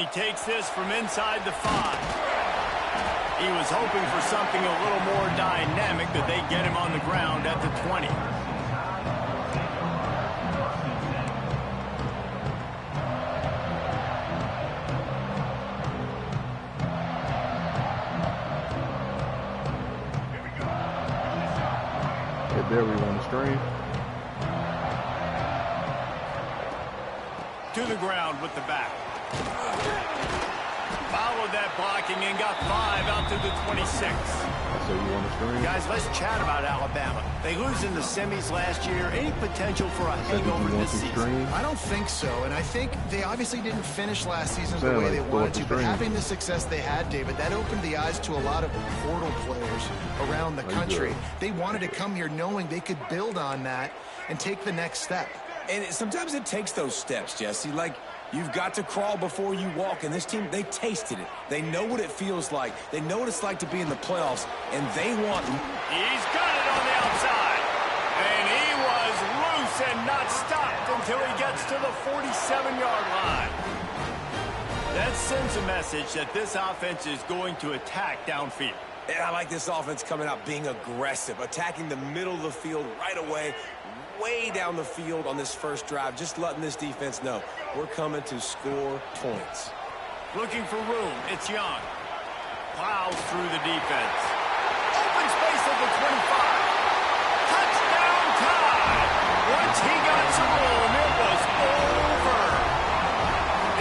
he takes this from inside the 5. He was hoping for something a little more dynamic, that they get him on the ground at the 20. There we run the screen. To the ground with the back. Followed that blocking and got 5 out to the 26. So you on the screen? Guys, let's chat about Alabama. They lose in the semis last year. Any potential for a hangover this season? I don't think so, and I think they obviously didn't finish last season the way they wanted to, but having the success they had, David, that opened the eyes to a lot of portal players around the country. They wanted to come here knowing they could build on that and take the next step. And sometimes it takes those steps, Jesse. Like, you've got to crawl before you walk, and this team, they tasted it. They know what it feels like. They know what it's like to be in the playoffs, and they want... He's got it on the outside, and he was loose and not stopped until he gets to the 47-yard line. That sends a message that this offense is going to attack downfield. And I like this offense coming out being aggressive, attacking the middle of the field right away, way down the field on this first drive, just letting this defense know we're coming to score points. Looking for room, it's Young. Plows through the defense. Open space at the 25. Touchdown time! Once he got some room, it was over.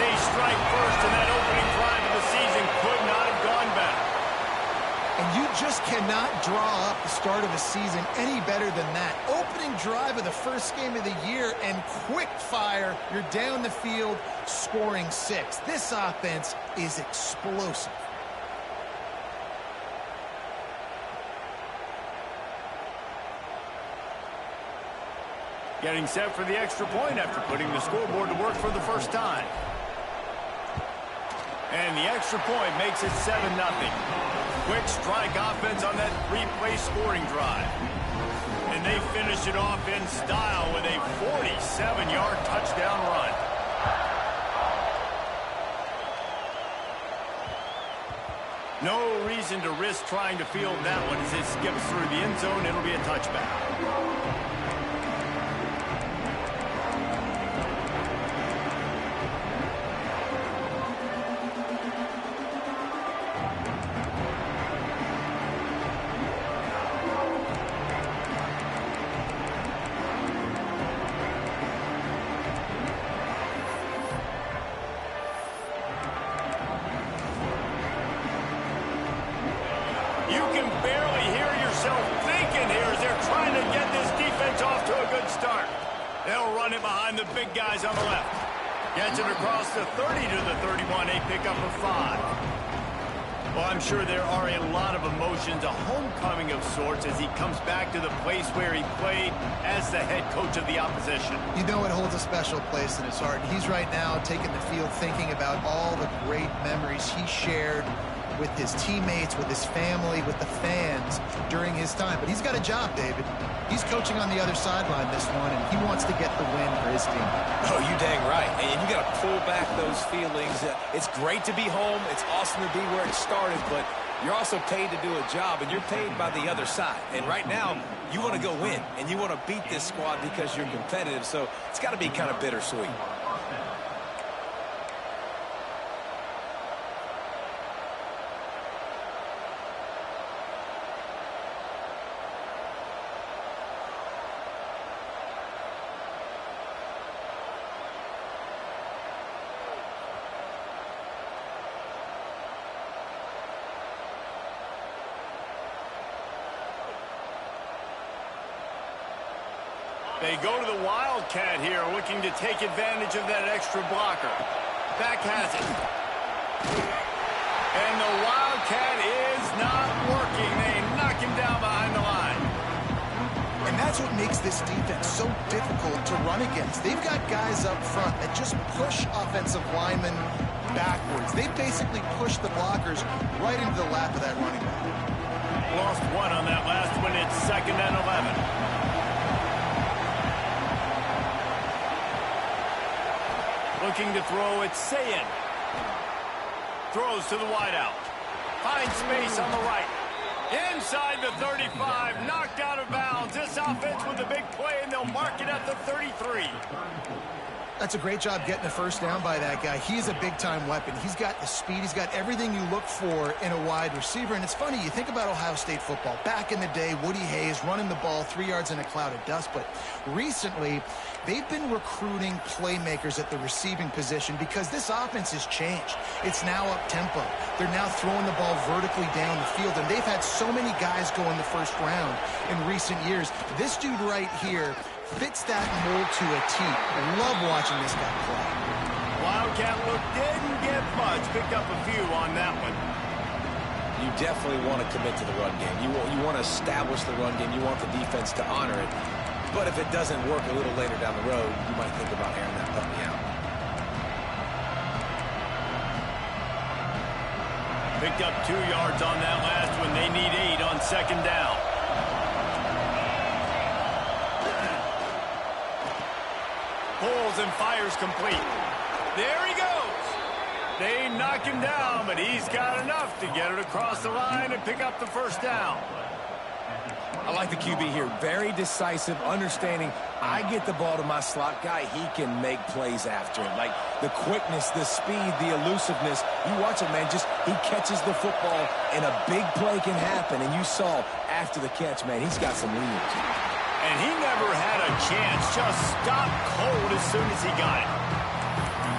They strike first, and that opening drive of the season could not have gone better. And you just cannot draw up the start of a season any better than that. Opening drive of the first game of the year and quick fire. You're down the field scoring 6. This offense is explosive. Getting set for the extra point after putting the scoreboard to work for the first time. And the extra point makes it 7-0. Quick strike offense on that 3-play scoring drive. And they finish it off in style with a 47-yard touchdown run. No reason to risk trying to field that one as it skips through the end zone. It'll be a touchback. You can barely hear yourself thinking here as they're trying to get this defense off to a good start. They'll run it behind the big guys on the left. Gets it across the 30 to the 31. A pickup of 5. Well, I'm sure there are a lot of emotions, a homecoming of sorts, as he comes back to the place where he played as the head coach of the opposition. You know it holds a special place in his heart. He's right now taking the field thinking about all the great memories he shared with his teammates, with his family, with the fans during his time. But he's got a job, David. He's coaching on the other sideline this one, and he wants to get the win for his team. Oh, you dang right. And you got to pull back those feelings. It's great to be home. It's awesome to be where it started, but you're also paid to do a job, and you're paid by the other side. And right now, you want to go win, and you want to beat this squad because you're competitive. So it's got to be kind of bittersweet. They go to the Wildcat here, looking to take advantage of that extra blocker. Back has it. And the Wildcat is not working. They knock him down behind the line. And that's what makes this defense so difficult to run against. They've got guys up front that just push offensive linemen backwards. They basically push the blockers right into the lap of that running back. Lost one on that last one. It's 2nd and 11. Looking to throw, it's Sayin. Throws to the wideout. Finds space on the right. Inside the 35, knocked out of bounds. This offense with a big play, and they'll mark it at the 33. That's a great job getting the first down by that guy. He's a big-time weapon. He's got the speed. He's got everything you look for in a wide receiver. And it's funny, you think about Ohio State football. Back in the day, Woody Hayes running the ball 3 yards in a cloud of dust. But recently, they've been recruiting playmakers at the receiving position because this offense has changed. It's now up-tempo. They're now throwing the ball vertically down the field. And they've had so many guys go in the first round in recent years. This dude right here fits that mold to a T. Love watching this guy play. Wildcat look didn't get much. Picked up a few on that one. You definitely want to commit to the run game. You want to establish the run game. You want the defense to honor it. But if it doesn't work a little later down the road, you might think about airing that puppy out. Picked up 2 yards on that last one. They need 8 on second down. Pulls and fires complete. There he goes. They knock him down, but he's got enough to get it across the line and pick up the first down. I like the QB here. Very decisive, understanding I get the ball to my slot guy, he can make plays after it. Like the quickness, the speed, the elusiveness. You watch it, man, just he catches the football and a big play can happen. And you saw after the catch, man, he's got some wheels. And he never had a chance, just stopped cold as soon as he got it.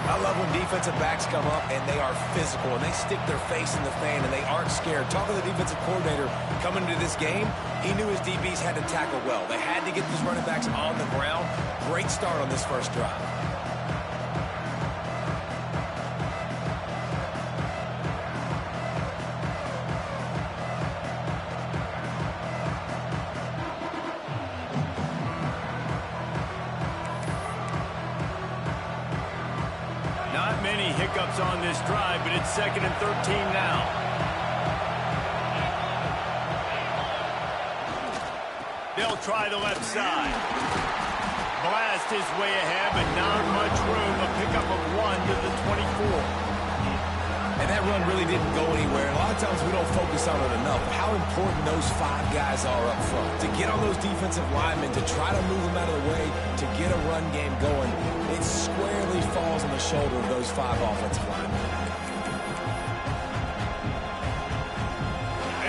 I love when defensive backs come up and they are physical and they stick their face in the fan and they aren't scared. Talking to the defensive coordinator coming into this game, he knew his DBs had to tackle well. They had to get these running backs on the ground. Great start on this first drive. Many hiccups on this drive, but it's 2nd and 13 now. They'll try the left side. Blast his way ahead, but not much room. A pickup of 1 to the 24. And that run really didn't go anywhere. A lot of times we don't focus on it enough. How important those 5 guys are up front. To get on those defensive linemen, to try to move them out of the way, to get a run game going, it squarely falls on the shoulder of those 5 offensive linemen.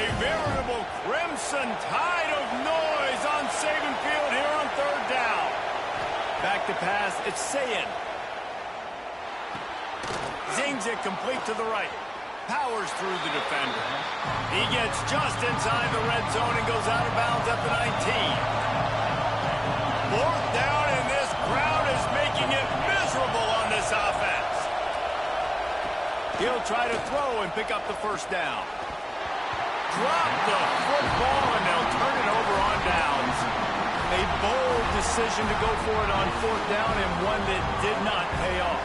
A veritable crimson tide of noise on Saban Field here on 3rd down. Back to pass, it's Sayin. Zings it complete to the right. Powers through the defender. He gets just inside the red zone and goes out of bounds at the 19. 4th down, and this crowd is making it miserable on this offense. He'll try to throw and pick up the first down. Drop the football, and they'll turn it over on downs. A bold decision to go for it on 4th down, and one that did not pay off.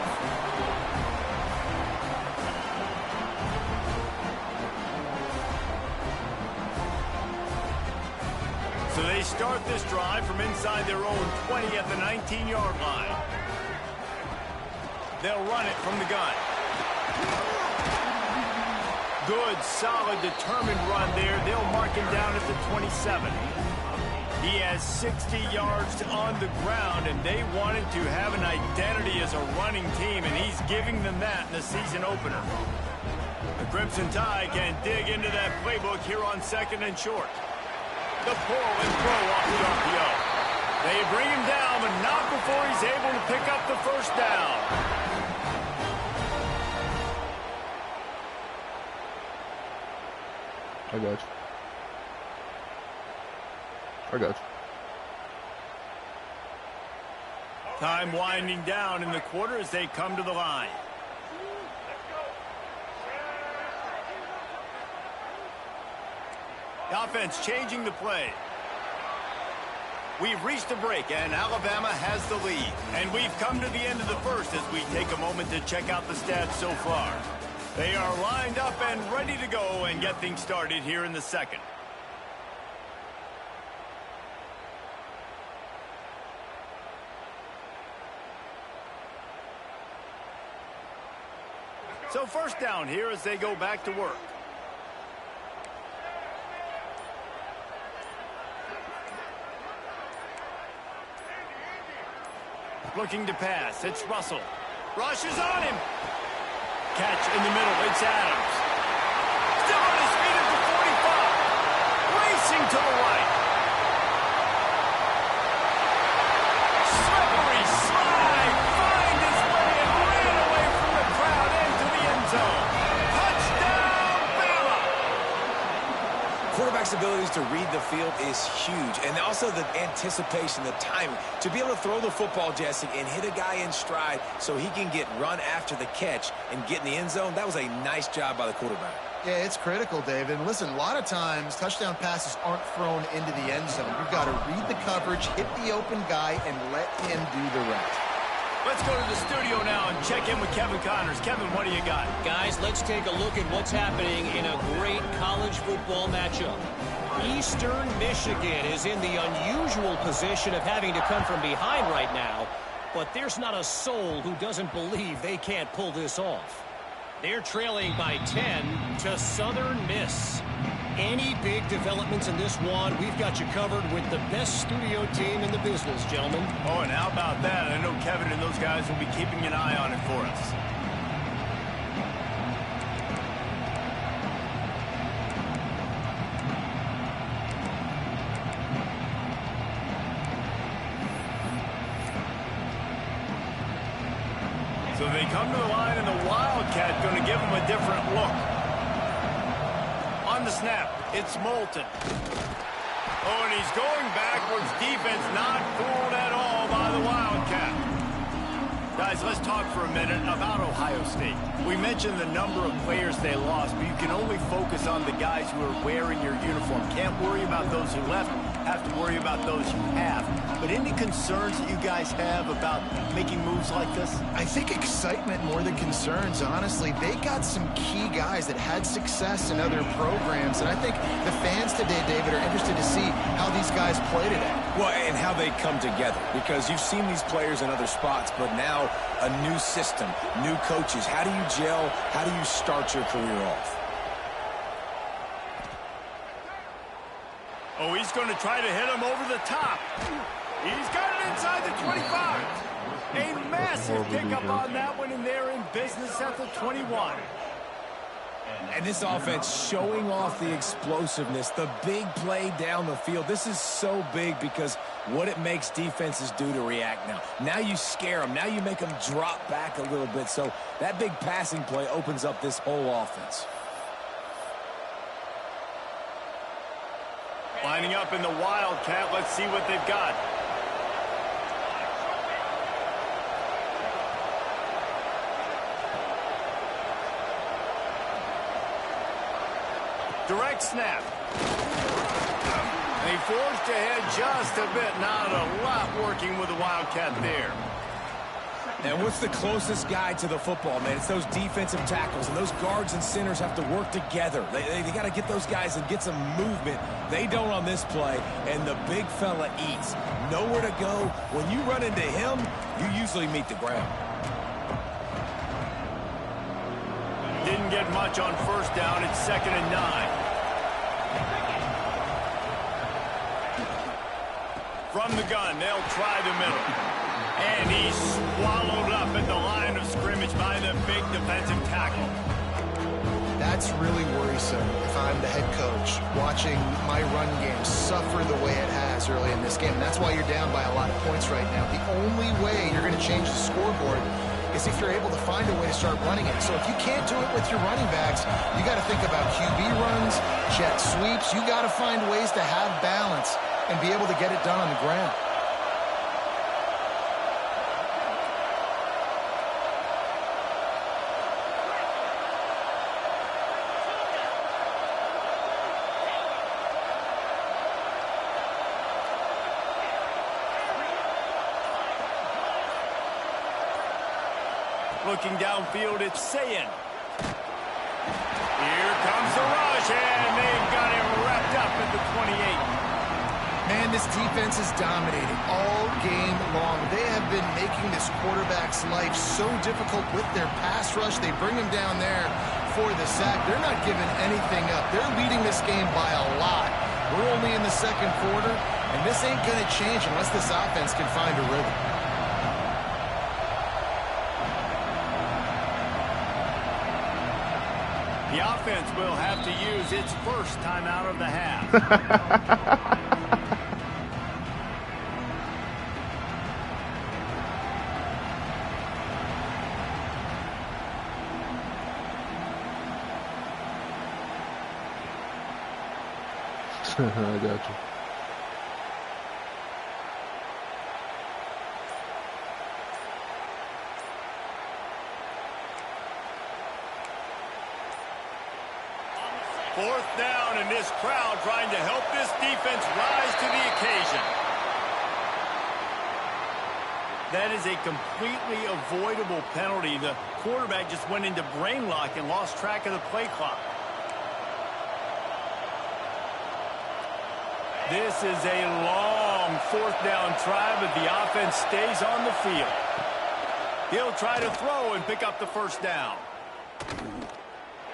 So they start this drive from inside their own 20 at the 19-yard line. They'll run it from the gun. Good, solid, determined run there. They'll mark him down at the 27. He has 60 yards on the ground, and they wanted to have an identity as a running team, and he's giving them that in the season opener. The Crimson Tide can dig into that playbook here on 2nd and short. The pull and throw off the RPO. They bring him down, but not before he's able to pick up the first down. I got you. Time winding down in the quarter as they come to the line. The offense changing the play. We've reached a break, and Alabama has the lead. And we've come to the end of the first as we take a moment to check out the stats so far. They are lined up and ready to go and get things started here in the second. So first down here as they go back to work. Looking to pass. It's Russell. Rush is on him. Catch in the middle. It's Adams. Still on his feet at the 45. Racing to the right. Slippery slide. Find his way and ran away from the crowd into the end zone. Touchdown, Bama! Quarterback's abilities to read the field is huge, and also the anticipation, the timing. To be able to throw the football, Jesse, and hit a guy in stride so he can get run after the catch and get in the end zone, that was a nice job by the quarterback. Yeah, it's critical, David. And listen, a lot of times touchdown passes aren't thrown into the end zone. You've got to read the coverage, hit the open guy, and let him do the rest. Let's go to the studio now and check in with Kevin Connors. Kevin, what do you got? Guys, let's take a look at what's happening in a great college football matchup. Eastern Michigan is in the unusual position of having to come from behind right now, but there's not a soul who doesn't believe they can't pull this off. They're trailing by 10 to Southern Miss. Any big developments in this one, we've got you covered with the best studio team in the business, gentlemen. Oh, and how about that? I know Kevin and those guys will be keeping an eye on it for us. So they come to the line, and the Wildcat going to give them a different look. On the snap, it's Moulton. Oh, and he's going backwards. Defense not fooled at all by the Wildcat. Guys, let's talk for a minute about Ohio State. We mentioned the number of players they lost, but you can only focus on the guys who are wearing your uniform. Can't worry about those who left. Have to worry about those who have. But any concerns that you guys have about making moves like this? I think excitement more than concerns, honestly. They got some key guys that had success in other programs, and I think the fans today, David, are interested to see how these guys play today. Well, and how they come together, because you've seen these players in other spots, but now a new system, new coaches. How do you gel? How do you start your career off? Oh, he's going to try to hit him over the top. He's got it inside the 25. A massive pickup on that one, and they're in business at the 21. And this offense showing off the explosiveness, the big play down the field. This is so big because what it makes defenses do to react now. Now you scare them. Now you make them drop back a little bit. So that big passing play opens up this whole offense. Lining up in the Wildcat. Let's see what they've got. Direct snap. They forced ahead just a bit. Not a lot working with the Wildcat there. And what's the closest guy to the football, man? It's those defensive tackles, and those guards and centers have to work together. They got to get those guys and get some movement. They don't on this play, and the big fella eats. Nowhere to go. When you run into him, you usually meet the ground. Didn't get much on first down. It's 2nd and 9. From the gun, they'll try the middle. And he's swallowed up at the line of scrimmage by the big defensive tackle. That's really worrisome if I'm the head coach watching my run game suffer the way it has early in this game. And that's why you're down by a lot of points right now. The only way you're going to change the scoreboard is if you're able to find a way to start running it. So if you can't do it with your running backs, you got to think about QB runs, jet sweeps. You got to find ways to have balance and be able to get it done on the ground. Looking downfield, it's Sayin. Here comes the rush, and they've got him wrapped up at the 28. Man, And this defense is dominating all game long. They have been making this quarterback's life so difficult with their pass rush. They bring him down there for the sack. They're not giving anything up. They're leading this game by a lot. We're only in the second quarter, and this ain't going to change unless this offense can find a rhythm. The offense will have to use its first timeout of the half. I got you. Fourth down, and this crowd trying to help this defense rise to the occasion. That is a completely avoidable penalty. The quarterback just went into brain lock and lost track of the play clock. This is a long fourth down try, but the offense stays on the field. He'll try to throw and pick up the first down.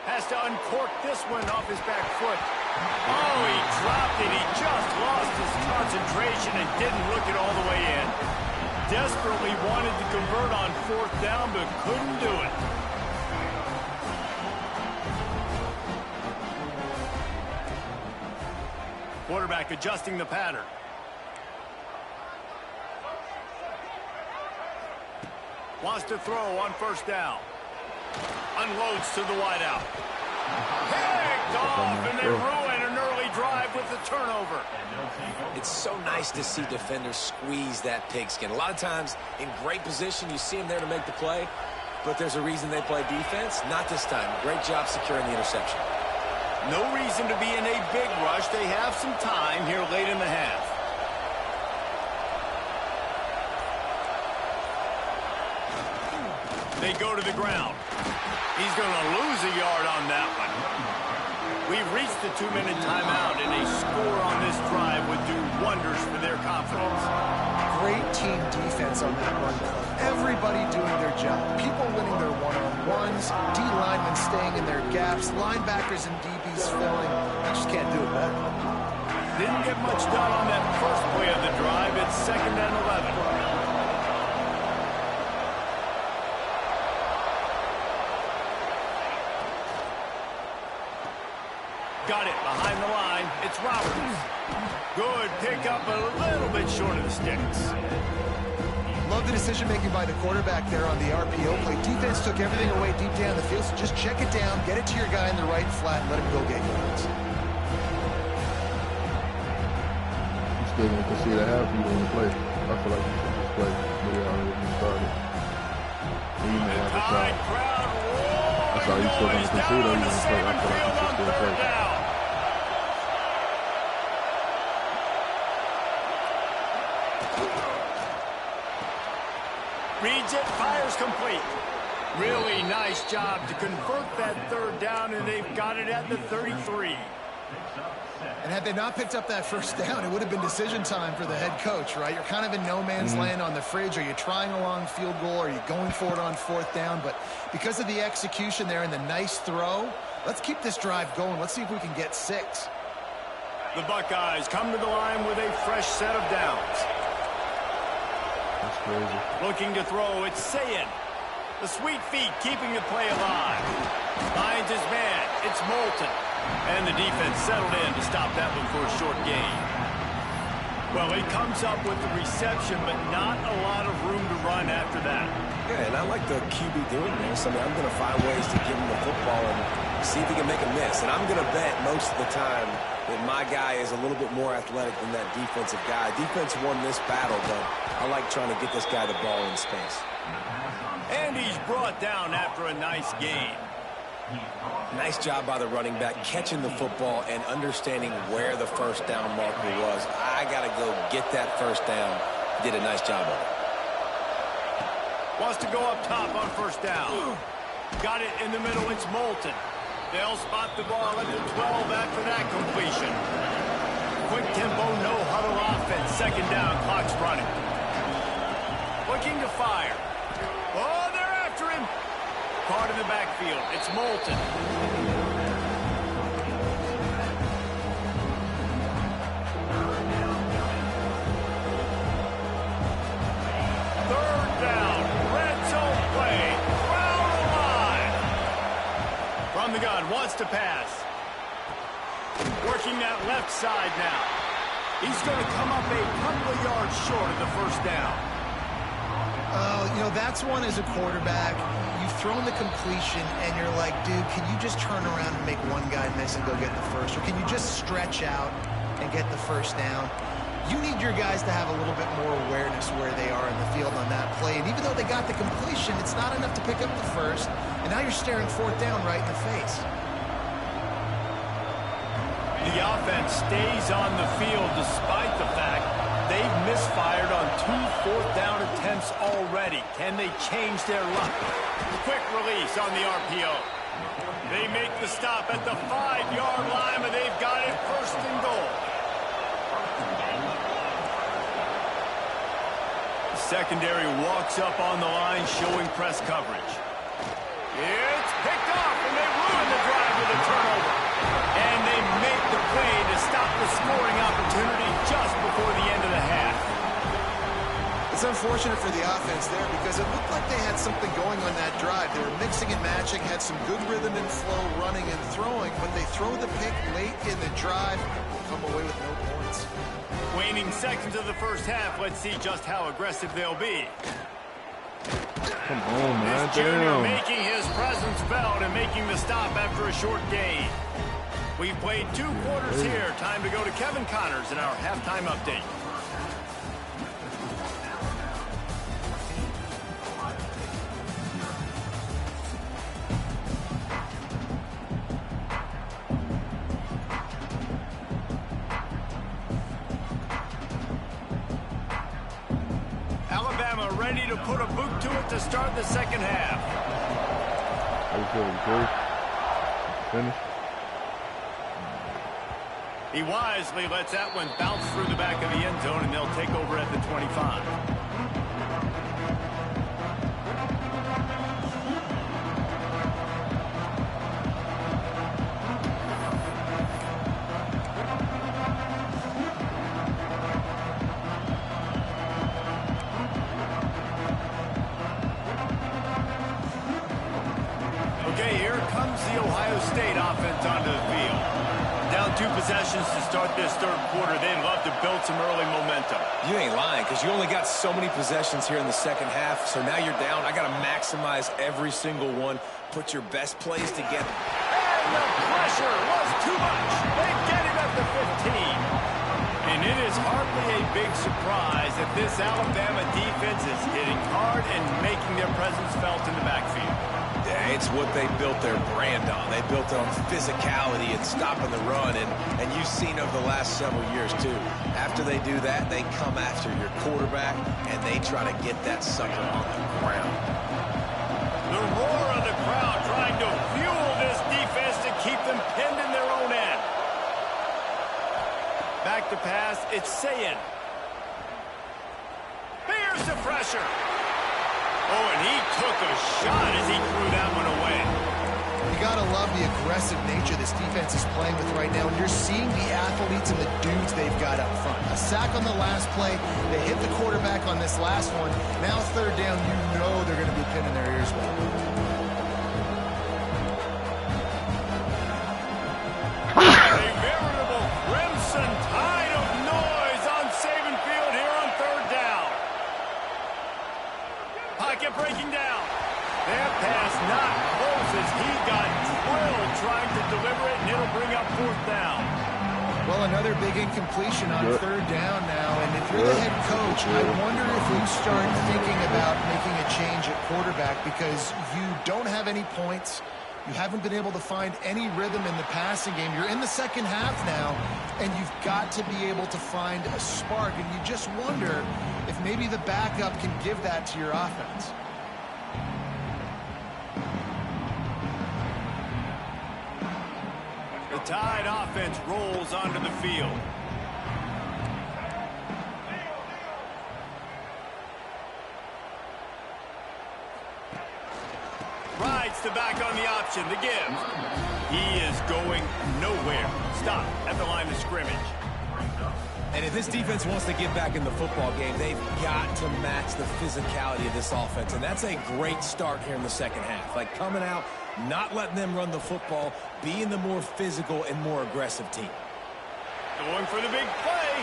Has to uncork this one off his back foot. Oh, he dropped it. He just lost his concentration and didn't look it all the way in. Desperately wanted to convert on fourth down, but couldn't do it. Quarterback adjusting the pattern. Wants to throw on first down. Unloads to the wideout. Picked off, and they ruin an early drive with the turnover. It's so nice to see defenders squeeze that pigskin. A lot of times, in great position, you see them there to make the play, but there's a reason they play defense. Not this time. Great job securing the interception. No reason to be in a big rush. They have some time here late in the half. They go to the ground. He's going to lose a yard on that one. We've reached the 2-minute timeout, and a score on this drive would do wonders for their confidence. Great team defense on that run play. Everybody doing their job. People winning their one-on-ones, D-linemen staying in their gaps, linebackers and DBs filling. You just can't do it better. Didn't get much done on that first play of the drive. It's 2nd and 11. Got it behind the line. It's Roberts. Good pickup, a little bit short of the sticks. Love the decision-making by the quarterback there on the RPO play. Defense took everything away deep down the field, so just check it down, get it to your guy in the right flat, and let him go get yards. You still going to concede a half, you want to play. I feel like you should just play. Maybe I already started. And you may have a shot. That's how you still going to concede, or you want to play. I feel like you should still play. Reads it, fires complete. Really nice job to convert that third down, and they've got it at the 33. And had they not picked up that first down, it would have been decision time for the head coach, right? You're kind of in no man's land on the fridge. Are you trying a long field goal? Are you going for it on fourth down? But because of the execution there and the nice throw, let's keep this drive going. Let's see if we can get 6. The Buckeyes come to the line with a fresh set of downs. That's crazy. Looking to throw, it's Sayin. The sweet feet keeping the play alive. Finds his man, it's Moulton. And the defense settled in to stop that one for a short gain. Well, he comes up with the reception, but not a lot of room to run after that. Yeah, and I like the QB doing this. I mean, I'm going to find ways to give him the football and see if he can make a miss. And I'm going to bet most of the time that my guy is a little bit more athletic than that defensive guy. Defense won this battle, but I like trying to get this guy the ball in space. And he's brought down after a nice gain. Nice job by the running back, catching the football and understanding where the first down marker was. I got to go get that first down. Did a nice job of it. Wants to go up top on first down. Got it in the middle. It's Moulton. They'll spot the ball at the 12 after that completion. quick tempo, no huddle offense. Second down, clock's running. Looking to fire. Oh, they're after him. Caught in the backfield. It's Moulton. Third down. Red zone play. Crowd alive. From the gun, wants to pass. Working that left side now. He's going to come up a couple of yards short of the first down. You know, that's one as a quarterback. You've thrown the completion, and you're like, dude, can you just turn around and make one guy miss and go get the first? Or can you just stretch out and get the first down? You need your guys to have a little bit more awareness where they are in the field on that play. And even though they got the completion, it's not enough to pick up the first. And now you're staring fourth down right in the face. The offense stays on the field despite the fact they've misfired on 2 fourth-down attempts already. Can they change their luck? Quick release on the RPO. They make the stop at the 5-yard line, but they've got it first and goal. Secondary walks up on the line, showing press coverage. It's picked off, and they ruin the drive with a turnover. And they make the play to stop the scoring opportunity just before the end of the half. It's unfortunate for the offense there because it looked like they had something going on that drive. They were mixing and matching, had some good rhythm and flow running and throwing, but they throw the pick late in the drive, come away with no points. Waning seconds of the first half. Let's see just how aggressive they'll be. Come on, man. This junior Damn. making his presence felt and making the stop after a short gain. We've played 2 quarters here. Time to go to Kevin Connors in our halftime update. Alabama ready to put a boot to it to start the second half. How you feeling, Coach? Finish? He wisely lets that one bounce through the back of the end zone, and they'll take over at the 25. Okay, here comes the Ohio State offense onto the field. Down 2 possessions to start this third quarter. They'd love to build some early momentum. You ain't lying, because you only got so many possessions here in the second half, so now you're down. I got to maximize every single one. Put your best plays together. And the pressure was too much. They get him at the 15. And it is hardly a big surprise that this Alabama defense is hitting hard and making their presence felt in the backfield. Yeah, it's what they built their brand on. They built it on physicality and stopping the run, and you've seen over the last several years, too. After they do that, they come after your quarterback, and they try to get that sucker on the ground. The roar of the crowd trying to fuel this defense to keep them pinned in their own end. Back to pass, it's Sayin. Here's the pressure. Oh, and he took a shot as he threw that one away. You got to love the aggressive nature this defense is playing with right now, and you're seeing the athletes and the dudes they've got up front. A sack on the last play. They hit the quarterback on this last one. Now third down, you know they're going to be pinning their ears back. A veritable crimson tide of noise on Saban Field here on third down. Pocket breaking down. That pass not close as he got drilled trying to deliver it, and it'll bring up fourth down. Well, another big incompletion on third down now, and if you're the head coach, I wonder if you start thinking about making a change at quarterback because you don't have any points. You haven't been able to find any rhythm in the passing game. You're in the second half now, and you've got to be able to find a spark, and you just wonder if maybe the backup can give that to your offense. The Tide offense rolls onto the field. Gets the back on the option, the give. He is going nowhere. Stop at the line of scrimmage. And if this defense wants to get back in the football game, they've got to match the physicality of this offense. And that's a great start here in the second half. Like coming out, not letting them run the football, being the more physical and more aggressive team. Going for the big play.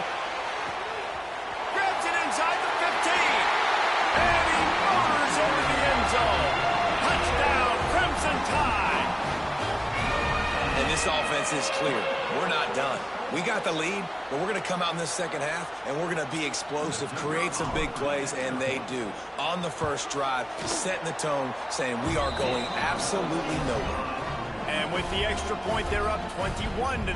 Grabs it inside the 15. And he motors into the end zone. Touchdown, Crimson Tide. And this offense is clear. We're not done. We got the lead, but we're going to come out in this second half, and we're going to be explosive, create some big plays, and they do. On the first drive, setting the tone, saying we are going absolutely nowhere. And with the extra point, they're up 21-0.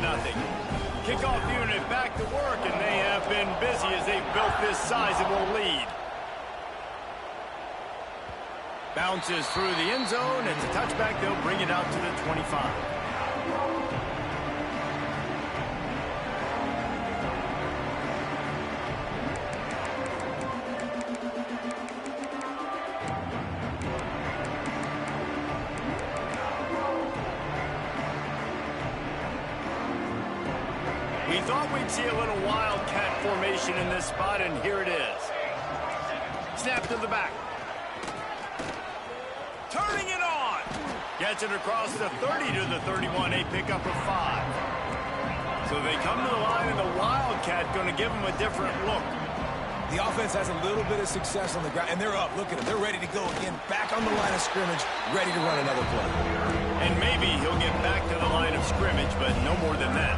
Kickoff unit back to work, and they have been busy as they've built this sizable lead. Bounces through the end zone. It's a touchback. They'll bring it out to the 25. We thought we'd see a little wildcat formation in this spot, and here it is. Snap to the back. Turning it on. Gets it across the 30 to the 31, a pickup of 5. So they come to the line, and the wildcat going to give them a different look. The offense has a little bit of success on the ground, and they're up. Look at them. They're ready to go again, back on the line of scrimmage, ready to run another play. And maybe he'll get back to the line of scrimmage, but no more than that.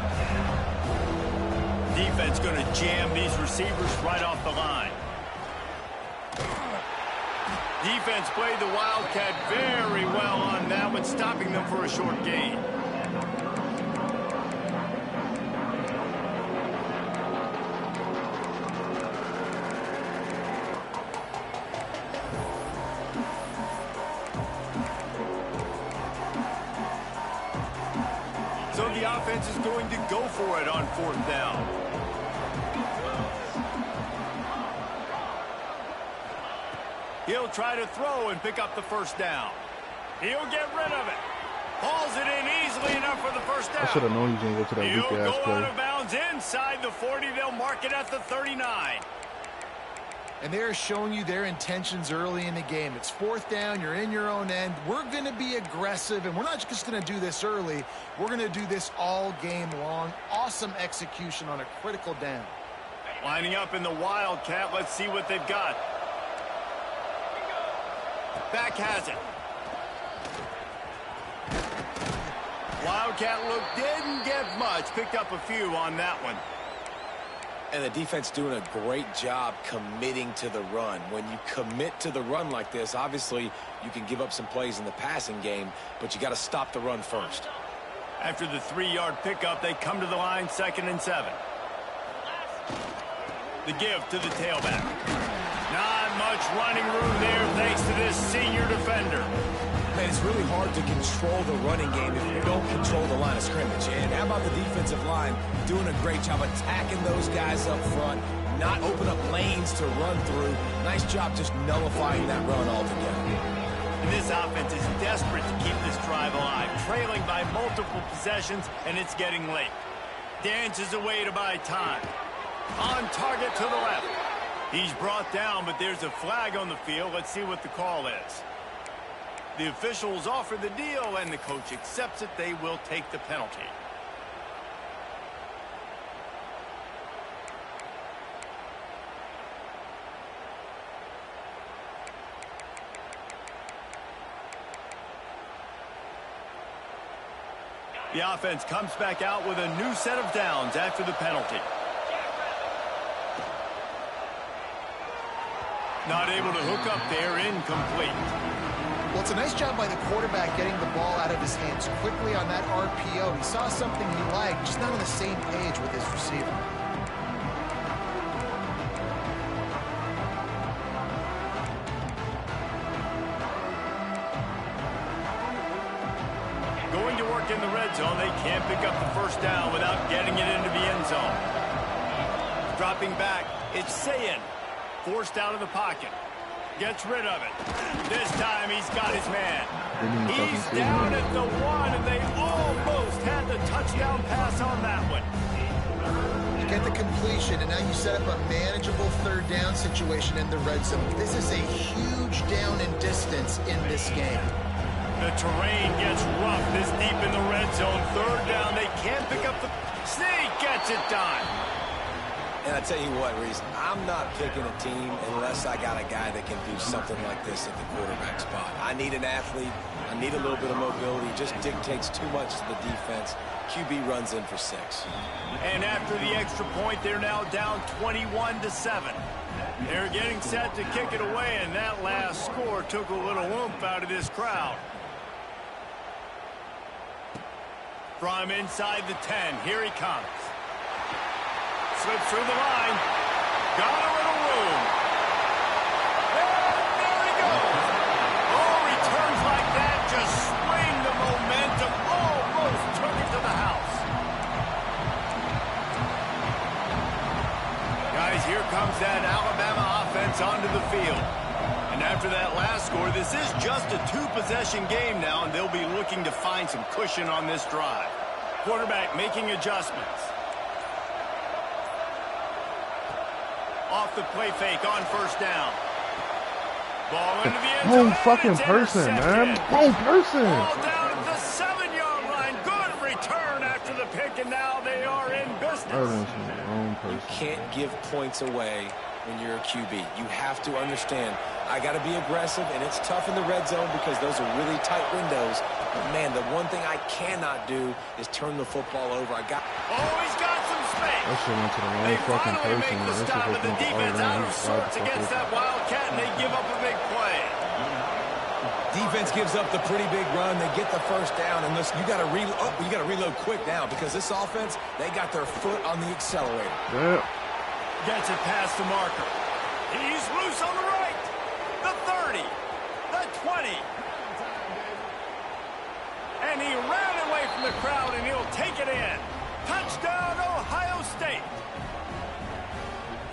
Defense going to jam these receivers right off the line. Defense played the Wildcat very well on that one, stopping them for a short gain. So the offense is going to go for it on 4th down. He'll try to throw and pick up the first down. He'll get rid of it. Hauls it in easily enough for the first down. I should have known he was going to go to that weak-ass play. He'll go out of bounds inside the 40. They'll mark it at the 39. And they're showing you their intentions early in the game. It's 4th down. You're in your own end. We're going to be aggressive, and we're not just going to do this early. We're going to do this all game long. Awesome execution on a critical down. Lining up in the Wildcat. Let's see what they've got. Back has it. Wildcat look didn't get much. Picked up a few on that one. And the defense doing a great job committing to the run. When you commit to the run like this, obviously you can give up some plays in the passing game, but you got to stop the run first. After the 3-yard pickup, they come to the line, 2nd and 7. The give to the tailback. Not much running room there thanks to this senior defender. Man, it's really hard to control the running game if you don't control the line of scrimmage. And how about the defensive line doing a great job attacking those guys up front, not open up lanes to run through. Nice job just nullifying that run altogether. And this offense is desperate to keep this drive alive, trailing by multiple possessions, and it's getting late. Dances away to buy time. On target to the left. He's brought down, but there's a flag on the field. Let's see what the call is. The officials offer the deal, and the coach accepts it. They will take the penalty. The offense comes back out with a new set of downs after the penalty. Not able to hook up there, incomplete. Well, it's a nice job by the quarterback getting the ball out of his hands quickly on that RPO. He saw something he liked, just not on the same page with his receiver. Going to work in the red zone. They can't pick up the first down without getting it into the end zone. Dropping back, it's Sayin. Forced out of the pocket. Gets rid of it. This time he's got his man. He's down at the 1, and they almost had the touchdown pass on that one. You get the completion, and now you set up a manageable third down situation in the red zone. This is a huge down in distance in this game. The terrain gets rough this deep in the red zone. Third down, they can't pick up the... Sneak gets it done. And I tell you what, Reese, I'm not picking a team unless I got a guy that can do something like this at the quarterback spot. I need an athlete. I need a little bit of mobility. It just dictates too much to the defense. QB runs in for 6. And after the extra point, they're now down 21-7. They're getting set to kick it away, and that last score took a little oomph out of this crowd. From inside the 10, here he comes. Slips through the line. Got a little room. And there he goes. Oh, returns like that just swing the momentum. Almost took it to the house. Guys, here comes that Alabama offense onto the field. And after that last score, this is just a 2-possession game now, and they'll be looking to find some cushion on this drive. Quarterback making adjustments. Off the play fake on first down. Ball into the end zone. Wrong fucking person, man. Wrong person. Ball down at the 7-yard line. Good return after the pick, and now they are in business. You can't give points away when you're a QB. You have to understand, I got to be aggressive, and it's tough in the red zone because those are really tight windows. But, man, the one thing I cannot do is turn the football over. Oh, he's got some space. That shit went to the wrong fucking person. The stop of the defense out of sorts against that Wildcat, and they give up a big play. Defense gives up the pretty big run. They get the first down, and listen, you got to reload quick now because this offense, they got their foot on the accelerator. Yeah. Gets it past the marker. He's loose on the right. The 30. The 20. And he ran away from the crowd, and he'll take it in. Touchdown, Ohio State.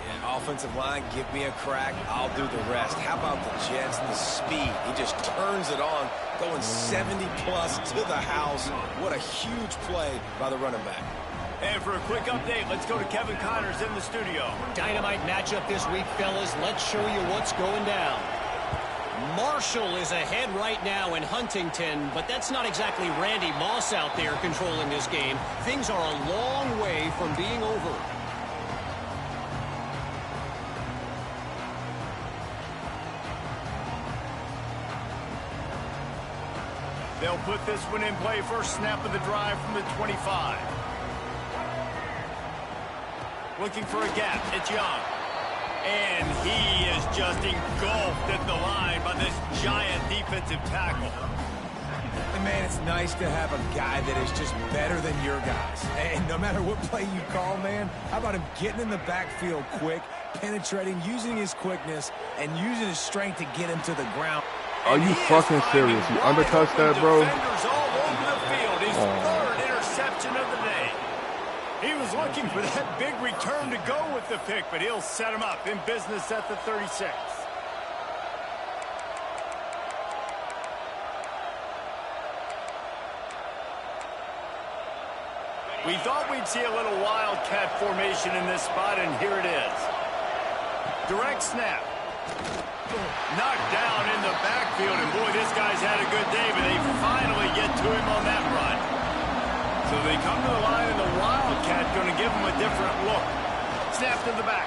Yeah, offensive line, give me a crack. I'll do the rest. How about the Jets and the speed? He just turns it on, going 70-plus to the house. What a huge play by the running back. And for a quick update, let's go to Kevin Connors in the studio. Dynamite matchup this week, fellas. Let's show you what's going down. Marshall is ahead right now in Huntington, but that's not exactly Randy Moss out there controlling this game. Things are a long way from being over. They'll put this one in play. First snap of the drive from the 25. Looking for a gap. It's Young. And he is just engulfed at the line by this giant defensive tackle. And, man, it's nice to have a guy that is just better than your guys. And no matter what play you call, man, how about him getting in the backfield quick, penetrating, using his quickness, and using his strength to get him to the ground. Are you fucking serious? You undercuts that, bro? Defenders all over the field. His third interception of the day. He was looking for that big return to go with the pick, but he'll set him up in business at the 36. We thought we'd see a little wildcat formation in this spot, and here it is. Direct snap. Knocked down in the backfield, and boy, this guy's had a good day, but they finally get to him on that run. So they come to the line, and the Wildcat going to give him a different look. Snap to the back.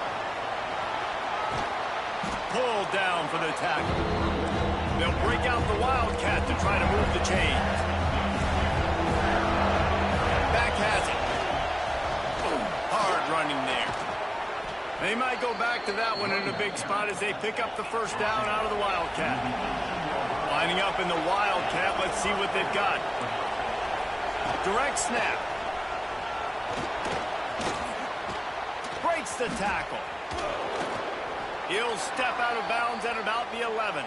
Pulled down for the tackle. They'll break out the Wildcat to try to move the chains. Back has it. Hard running there. They might go back to that one in a big spot as they pick up the first down out of the Wildcat. Lining up in the Wildcat, let's see what they've got. Direct snap. Breaks the tackle. He'll step out of bounds at about the 11.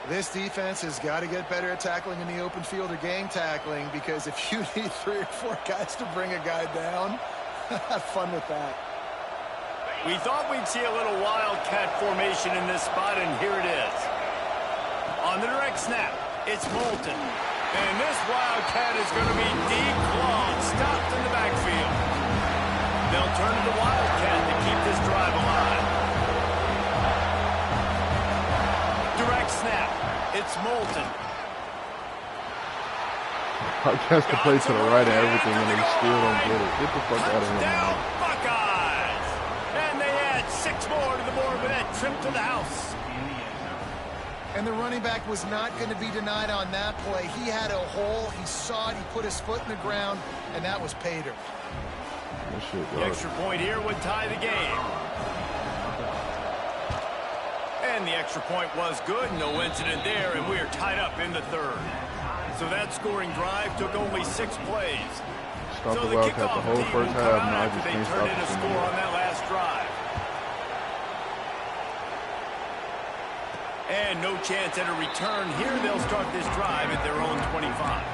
This defense has got to get better at tackling in the open field or gang tackling, because if you need 3 or 4 guys to bring a guy down, have fun with that. We thought we'd see a little wildcat formation in this spot, and here it is. On the direct snap, it's Moulton. And this wildcat is going to be deep long, stopped in the backfield. They'll turn to the wildcat to keep this drive alive. Direct snap, it's Moulton. Wildcats can play to the right of everything, and they still don't get it. Get the fuck out of here, Touchdown, man. Buckeyes! And they add 6 more to the board with that trip to the house. And the running back was not going to be denied on that play. He had a hole. He saw it. He put his foot in the ground, and that was pay dirt. The extra point here would tie the game. And the extra point was good. No incident there, and we are tied up in the third. So that scoring drive took only 6 plays. Stop So the Wildcat the whole first half. Now I just they can't turned stop in a it score anymore. on that last drive. And no chance at a return here. They'll start this drive at their own 25.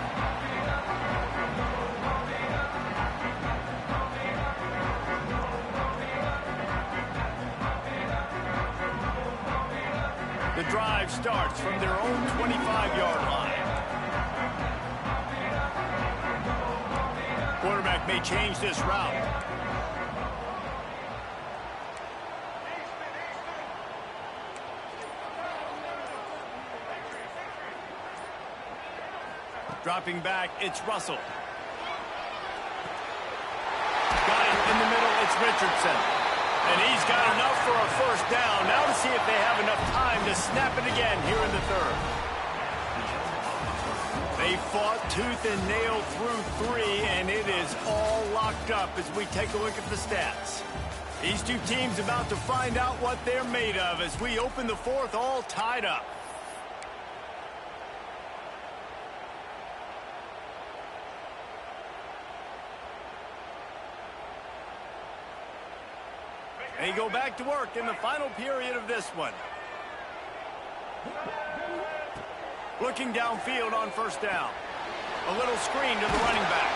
The drive starts from their own 25-yard line. Quarterback may change this route. Dropping back, it's Russell. Got it in the middle, it's Richardson. And he's got enough for a first down. Now to see if they have enough time to snap it again here in the third. They fought tooth and nail through 3, and it is all locked up as we take a look at the stats. These two teams about to find out what they're made of as we open the fourth all tied up. They go back to work in the final period of this one. Looking downfield on first down. A little screen to the running back.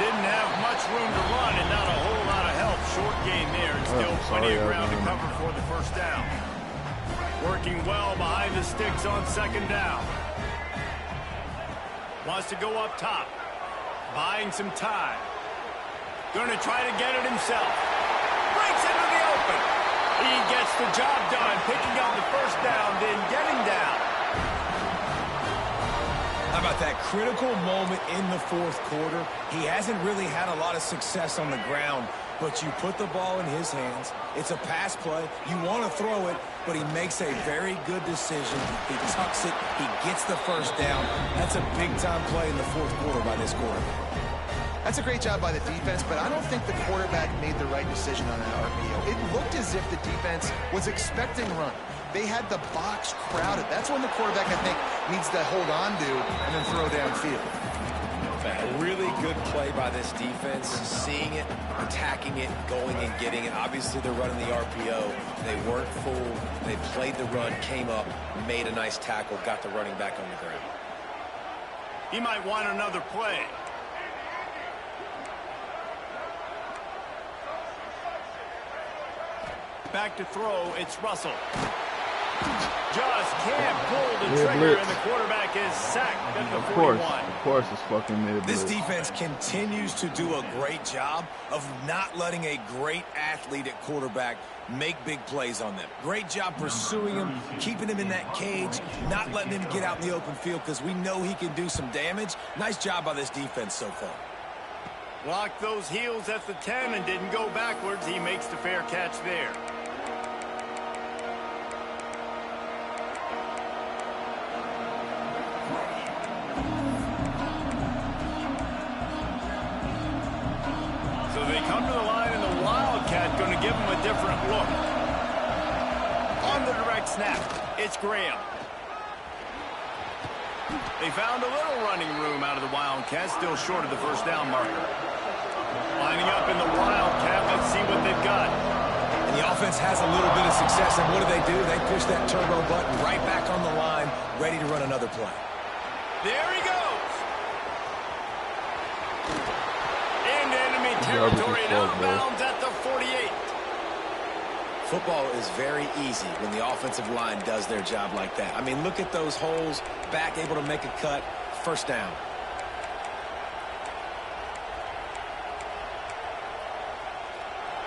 Didn't have much room to run and not a whole lot of help. Short gain there and still plenty of ground to cover for the first down. Working well behind the sticks on second down. Wants to go up top. Buying some time. Going to try to get it himself. Breaks into the open. He gets the job done, picking up the first down, then getting down. How about that critical moment in the fourth quarter? He hasn't really had a lot of success on the ground, but you put the ball in his hands. It's a pass play. You want to throw it, but he makes a very good decision. He tucks it. He gets the first down. That's a big-time play in the fourth quarter by this quarterback. That's a great job by the defense, but I don't think the quarterback made the right decision on that RPO. It looked as if the defense was expecting run. They had the box crowded. That's when the quarterback, I think, needs to hold on to and then throw downfield. A really good play by this defense, seeing it, attacking it, going and getting it. Obviously, they're running the RPO. They weren't fooled. They played the run, came up, made a nice tackle, got the running back on the ground. He might want another play. Back to throw, it's Russell. Just can't pull the trigger, and the quarterback is sacked at the 41. Of course it's fucking mid. This defense continues to do a great job of not letting a great athlete at quarterback make big plays on them. Great job pursuing him, keeping him in that cage, not letting him get out in the open field because we know he can do some damage. Nice job by this defense so far. Blocked those heels at the 10 and didn't go backwards. He makes the fair catch there. So they come to the line, and the Wildcat going to give them a different look. On the direct snap, it's Graham. They found a little running room out of the Wildcat, still short of the first down marker. Lining up in the Wildcat, let's see what they've got. And the offense has a little bit of success, and what do? They push that turbo button right back on the line, ready to run another play. There he goes. Into enemy territory and out of bounds at the 48. Football is very easy when the offensive line does their job like that. I mean, look at those holes, back able to make a cut, first down.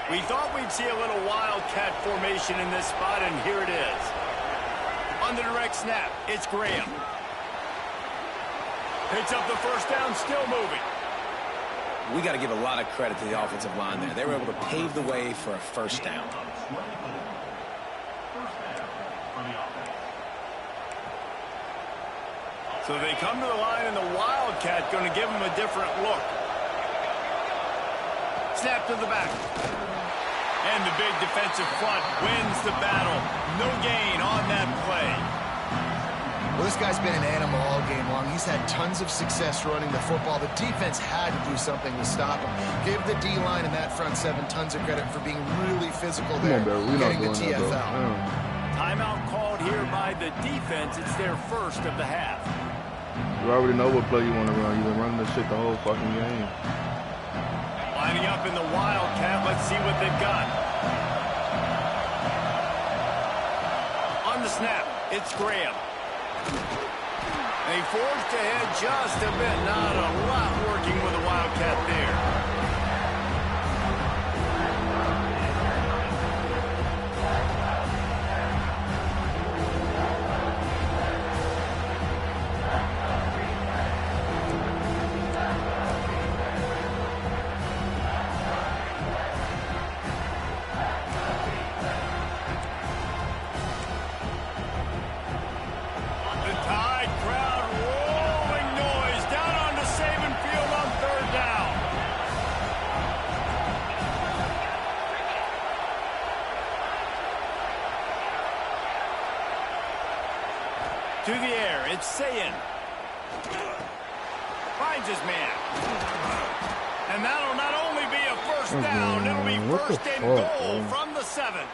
We thought we'd see a little wildcat formation in this spot, and here it is. On the direct snap, it's Graham. Picks up the first down, still moving. We got to give a lot of credit to the offensive line there. They were able to pave the way for a first down. So they come to the line, and the wildcat going to give them a different look. Snap to the back. And the big defensive front wins the battle. No gain on that play. Well, this guy's been an animal all game long. He's had tons of success running the football. The defense had to do something to stop him. Give the D-line and that front seven tons of credit for being really physical there, getting the TFL. Timeout called here by the defense. It's their first of the half. You already know what play you want to run. You've been running this shit the whole fucking game. Lining up in the wildcat. Let's see what they've got. On the snap, it's Graham. They forced ahead just a bit. Not a lot working with the wildcat there. To the air, it's Sayin. Finds his man. And that'll not only be a first down, it'll be first and goal from the 7.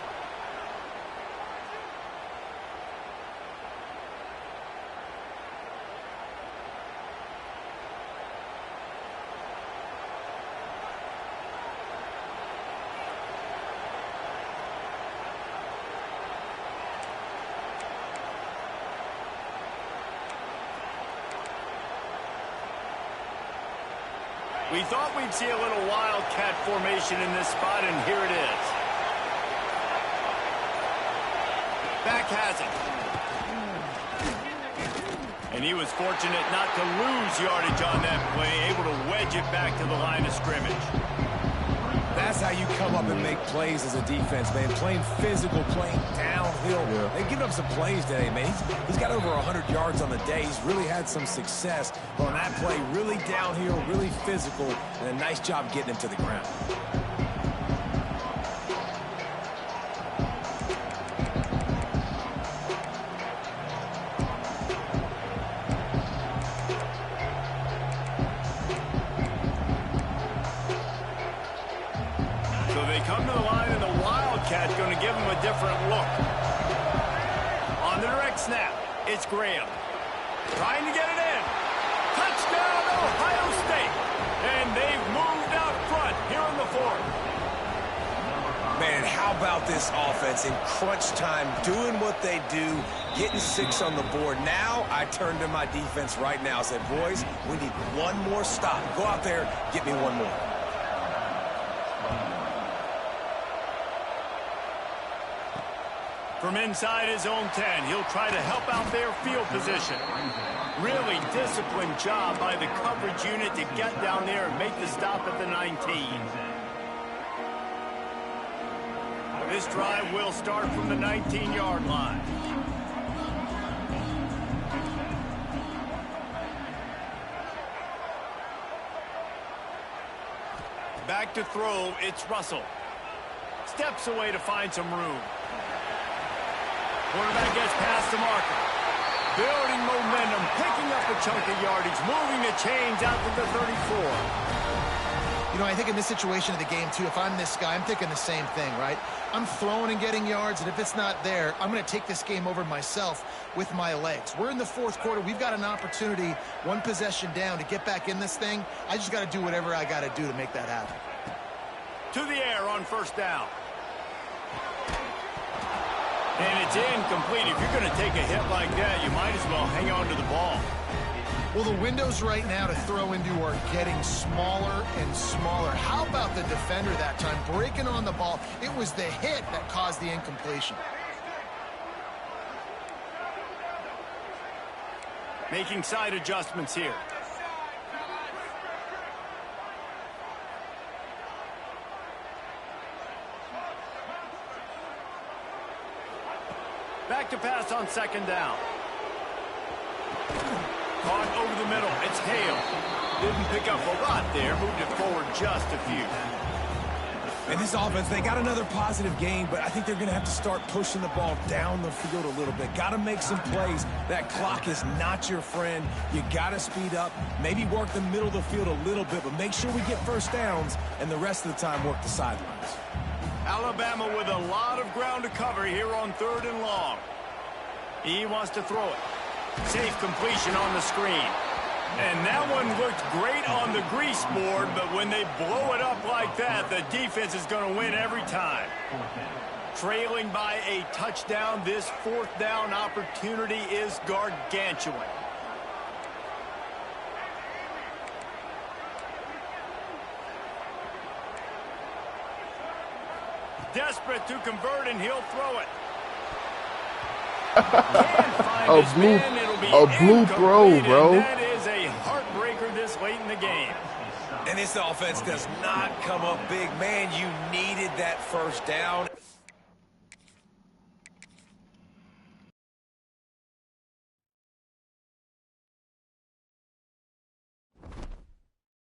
We thought we'd see a little wildcat formation in this spot, and here it is. Back has it. And he was fortunate not to lose yardage on that play, able to wedge it back to the line of scrimmage. That's how you come up and make plays as a defense, man. Playing physical, playing downhill. Yeah. They've given up some plays today, man. He's got over 100 yards on the day. He's really had some success on that play. Really downhill, really physical, and a nice job getting him to the ground. Going to give him a different look. On the direct snap, it's Graham. Trying to get it in. Touchdown, Ohio State. And they've moved out front here in the 4th. Man, how about this offense in crunch time, doing what they do, getting 6 on the board. Now I turn to my defense right now and say, boys, we need one more stop. Go out there, get me one more. From inside his own 10, he'll try to help out their field position. Really disciplined job by the coverage unit to get down there and make the stop at the 19. This drive will start from the 19-yard line. Back to throw, it's Russell. Steps away to find some room. Quarterback gets past the marker. Building momentum, picking up a chunk of yardage, moving the chains out to the 34. You know, I think in this situation of the game, too, if I'm this guy, I'm thinking the same thing, right? I'm throwing and getting yards, and if it's not there, I'm going to take this game over myself with my legs. We're in the 4th quarter. We've got an opportunity, one possession down, to get back in this thing. I just got to do whatever I got to do to make that happen. To the air on first down. And it's incomplete. If you're going to take a hit like that, you might as well hang on to the ball. Well, the windows right now to throw into are getting smaller and smaller. How about the defender that time breaking on the ball? It was the hit that caused the incompletion. Making side adjustments here. Back to pass on second down. Caught over the middle. It's Hale. Didn't pick up a lot there. Moved it forward just a few. And this offense, they got another positive game, but I think they're going to have to start pushing the ball down the field a little bit. Got to make some plays. That clock is not your friend. You got to speed up, maybe work the middle of the field a little bit, but make sure we get first downs and the rest of the time work the sidelines. Alabama with a lot of ground to cover here on 3rd and long. He wants to throw it. Safe completion on the screen. And that one looked great on the grease board, but when they blow it up like that, the defense is going to win every time. Trailing by a touchdown, this 4th down opportunity is gargantuan. Desperate to convert, and he'll throw it. A blue throw, bro. That is a heartbreaker this late in the game. And this offense does not come up big. Man, you needed that first down.